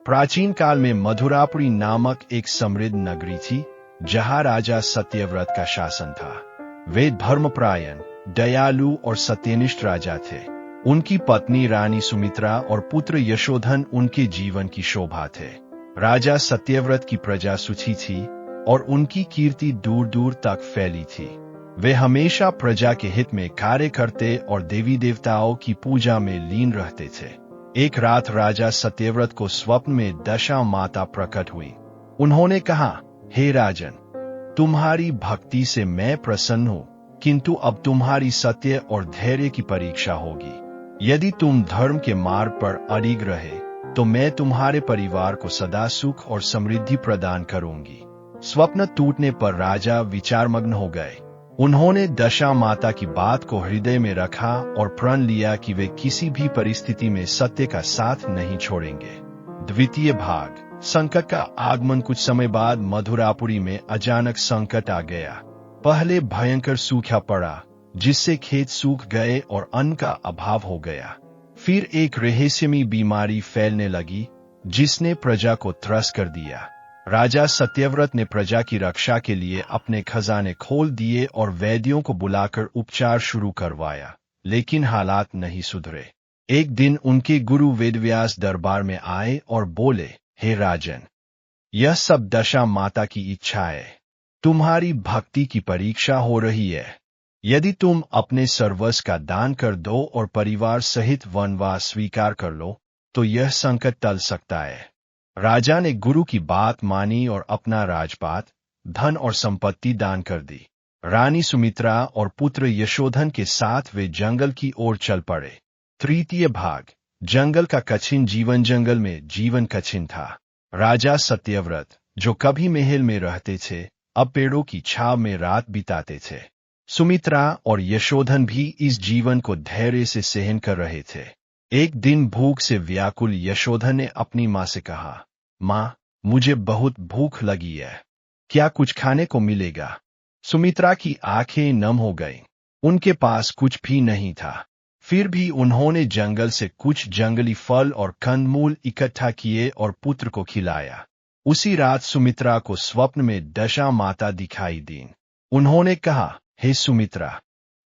प्राचीन काल में मधुरापुरी नामक एक समृद्ध नगरी थी, जहां राजा सत्यव्रत का शासन था। वे धर्मपरायण, दयालु और सत्यनिष्ठ राजा थे। उनकी पत्नी रानी सुमित्रा और पुत्र यशोधन उनके जीवन की शोभा थे। राजा सत्यव्रत की प्रजा सुखी थी और उनकी कीर्ति दूर दूर तक फैली थी। वे हमेशा प्रजा के हित में कार्य करते और देवी देवताओं की पूजा में लीन रहते थे। एक रात राजा सत्यव्रत को स्वप्न में दशा माता प्रकट हुई। उन्होंने कहा, हे राजन, तुम्हारी भक्ति से मैं प्रसन्न हूं, किंतु अब तुम्हारी सत्य और धैर्य की परीक्षा होगी। यदि तुम धर्म के मार्ग पर अडिग रहे तो मैं तुम्हारे परिवार को सदा सुख और समृद्धि प्रदान करूंगी। स्वप्न टूटने पर राजा विचारमग्न हो गए। उन्होंने दशा माता की बात को हृदय में रखा और प्रण लिया कि वे किसी भी परिस्थिति में सत्य का साथ नहीं छोड़ेंगे। द्वितीय भाग। संकट का आगमन। कुछ समय बाद मधुरापुरी में अचानक संकट आ गया। पहले भयंकर सूखा पड़ा, जिससे खेत सूख गए और अन्न का अभाव हो गया। फिर एक रहस्यमयी बीमारी फैलने लगी, जिसने प्रजा को त्रस्त कर दिया। राजा सत्यव्रत ने प्रजा की रक्षा के लिए अपने खजाने खोल दिए और वैद्यों को बुलाकर उपचार शुरू करवाया, लेकिन हालात नहीं सुधरे। एक दिन उनके गुरु वेदव्यास दरबार में आए और बोले, हे राजन, यह सब दशा माता की इच्छा है। तुम्हारी भक्ति की परीक्षा हो रही है। यदि तुम अपने सर्वस्व का दान कर दो और परिवार सहित वनवास स्वीकार कर लो तो यह संकट टल सकता है। राजा ने गुरु की बात मानी और अपना राजपाट, धन और संपत्ति दान कर दी। रानी सुमित्रा और पुत्र यशोधन के साथ वे जंगल की ओर चल पड़े। तृतीय भाग। जंगल का कठिन जीवन। जंगल में जीवन कठिन था। राजा सत्यव्रत, जो कभी महल में रहते थे, अब पेड़ों की छाव में रात बिताते थे। सुमित्रा और यशोधन भी इस जीवन को धैर्य से सहन कर रहे थे। एक दिन भूख से व्याकुल यशोधन ने अपनी माँ से कहा, माँ, मुझे बहुत भूख लगी है, क्या कुछ खाने को मिलेगा? सुमित्रा की आंखें नम हो गईं। उनके पास कुछ भी नहीं था। फिर भी उन्होंने जंगल से कुछ जंगली फल और कंदमूल इकट्ठा किए और पुत्र को खिलाया। उसी रात सुमित्रा को स्वप्न में दशा माता दिखाई दी। उन्होंने कहा, हे सुमित्रा,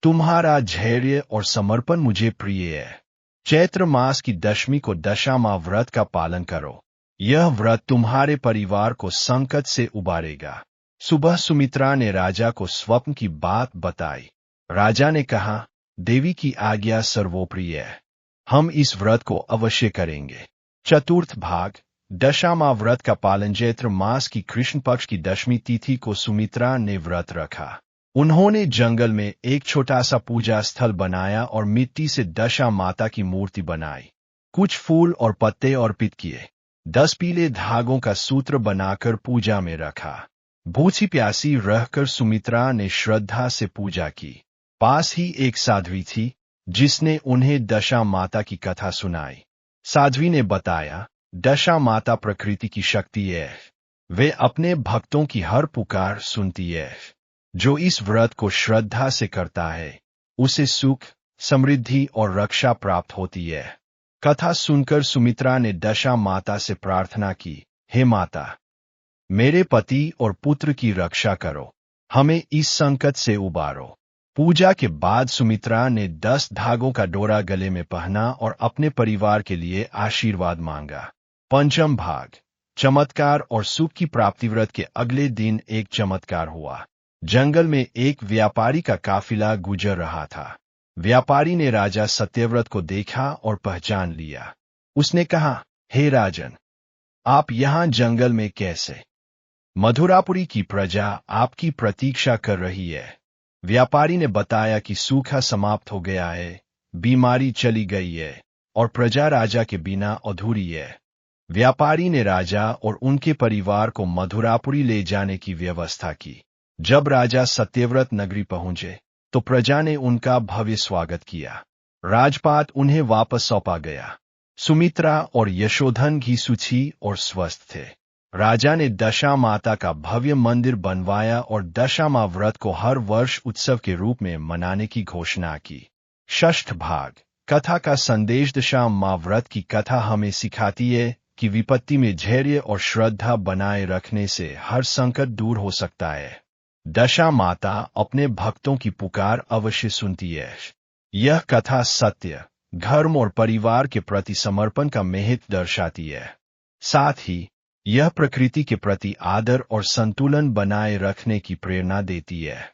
तुम्हारा धैर्य और समर्पण मुझे प्रिय है। चैत्र मास की दशमी को दशा माह व्रत का पालन करो। यह व्रत तुम्हारे परिवार को संकट से उबारेगा। सुबह सुमित्रा ने राजा को स्वप्न की बात बताई। राजा ने कहा, देवी की आज्ञा सर्वोप्रिय है, हम इस व्रत को अवश्य करेंगे। चतुर्थ भाग। दशा माह व्रत का पालन। चैत्र मास की कृष्ण पक्ष की दशमी तिथि को सुमित्रा ने व्रत रखा। उन्होंने जंगल में एक छोटा सा पूजा स्थल बनाया और मिट्टी से दशा माता की मूर्ति बनाई। कुछ फूल और पत्ते अर्पित किए। 10 पीले धागों का सूत्र बनाकर पूजा में रखा। भूखी प्यासी रहकर सुमित्रा ने श्रद्धा से पूजा की। पास ही एक साध्वी थी, जिसने उन्हें दशा माता की कथा सुनाई। साध्वी ने बताया, दशा माता प्रकृति की शक्ति है। वे अपने भक्तों की हर पुकार सुनती है। जो इस व्रत को श्रद्धा से करता है, उसे सुख, समृद्धि और रक्षा प्राप्त होती है। कथा सुनकर सुमित्रा ने दशा माता से प्रार्थना की, हे माता, मेरे पति और पुत्र की रक्षा करो, हमें इस संकट से उबारो। पूजा के बाद सुमित्रा ने 10 धागों का डोरा गले में पहना और अपने परिवार के लिए आशीर्वाद मांगा। पंचम भाग। चमत्कार और सुख की प्राप्ति। व्रत के अगले दिन एक चमत्कार हुआ। जंगल में एक व्यापारी का काफिला गुजर रहा था। व्यापारी ने राजा सत्यव्रत को देखा और पहचान लिया। उसने कहा, हे राजन, आप यहाँ जंगल में कैसे? मधुरापुरी की प्रजा आपकी प्रतीक्षा कर रही है। व्यापारी ने बताया कि सूखा समाप्त हो गया है, बीमारी चली गई है और प्रजा राजा के बिना अधूरी है। व्यापारी ने राजा और उनके परिवार को मधुरापुरी ले जाने की व्यवस्था की। जब राजा सत्यव्रत नगरी पहुंचे तो प्रजा ने उनका भव्य स्वागत किया। राजपाट उन्हें वापस सौंपा गया। सुमित्रा और यशोधन भी सुखी और स्वस्थ थे। राजा ने दशा माता का भव्य मंदिर बनवाया और दशा माह व्रत को हर वर्ष उत्सव के रूप में मनाने की घोषणा की। षष्ठ भाग। कथा का संदेश। दशा माह व्रत की कथा हमें सिखाती है, कि विपत्ति में धैर्य और श्रद्धा बनाए रखने से हर संकट दूर हो सकता है। दशा माता अपने भक्तों की पुकार अवश्य सुनती है। यह कथा सत्य, धर्म और परिवार के प्रति समर्पण का महत्व दर्शाती है। साथ ही यह प्रकृति के प्रति आदर और संतुलन बनाए रखने की प्रेरणा देती है।